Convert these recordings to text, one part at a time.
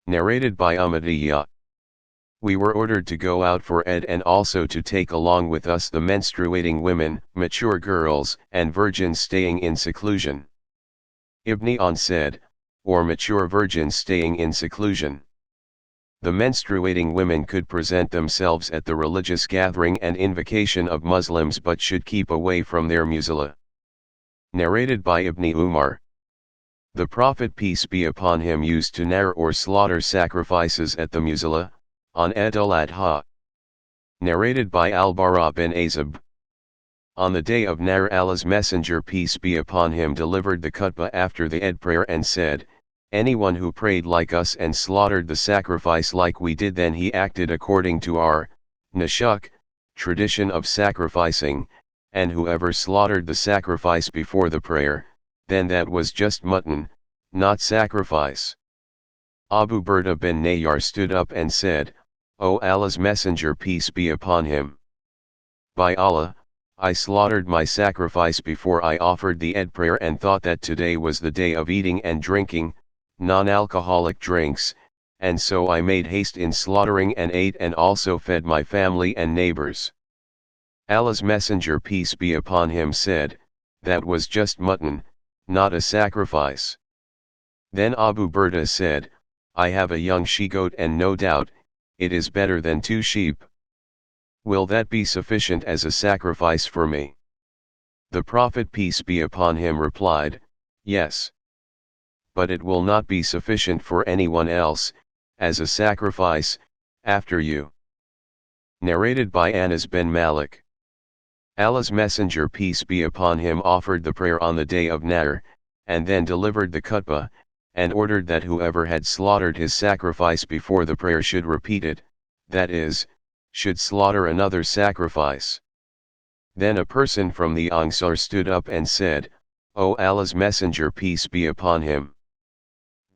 Narrated by Ahmadiyya. We were ordered to go out for Eid and also to take along with us the menstruating women, mature girls, and virgins staying in seclusion. Ibn On said, or mature virgins staying in seclusion. The menstruating women could present themselves at the religious gathering and invocation of Muslims but should keep away from their musalla. Narrated by Ibn Umar. The Prophet peace be upon him used to nahr or slaughter sacrifices at the musalla, on Eid al-Adha. Narrated by Al-Bara bin Azib. On the day of Nahr, Allah's Messenger peace be upon him delivered the khutbah after the Eid prayer and said, anyone who prayed like us and slaughtered the sacrifice like we did, then he acted according to our nashuk, tradition of sacrificing, and whoever slaughtered the sacrifice before the prayer, then that was just mutton, not sacrifice. Abu Burda bin Nayyar stood up and said, O Allah's Messenger peace be upon him. By Allah, I slaughtered my sacrifice before I offered the Eid prayer and thought that today was the day of eating and drinking, non-alcoholic drinks, and so I made haste in slaughtering and ate and also fed my family and neighbors. Allah's Messenger peace be upon him said, that was just mutton, not a sacrifice. Then Abu Burda said, I have a young she-goat and no doubt, it is better than 2 sheep. Will that be sufficient as a sacrifice for me? The Prophet peace be upon him replied, yes. But it will not be sufficient for anyone else, as a sacrifice, after you. Narrated by Anas bin Malik. Allah's Messenger peace be upon him offered the prayer on the day of Nahr, and then delivered the khutbah, and ordered that whoever had slaughtered his sacrifice before the prayer should repeat it, that is, should slaughter another sacrifice. Then a person from the Ansar stood up and said, O Allah's Messenger peace be upon him.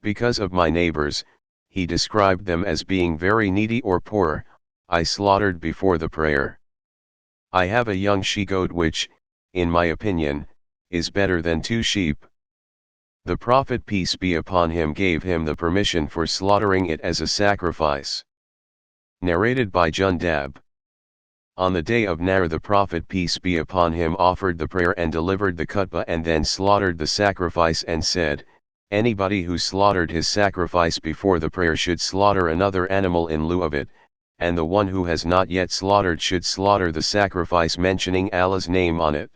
Because of my neighbors, he described them as being very needy or poor, I slaughtered before the prayer. I have a young she-goat which, in my opinion, is better than 2 sheep. The Prophet peace be upon him gave him the permission for slaughtering it as a sacrifice. Narrated by Jundab. On the day of Nahr the Prophet peace be upon him offered the prayer and delivered the khutbah and then slaughtered the sacrifice and said, anybody who slaughtered his sacrifice before the prayer should slaughter another animal in lieu of it, and the one who has not yet slaughtered should slaughter the sacrifice mentioning Allah's name on it.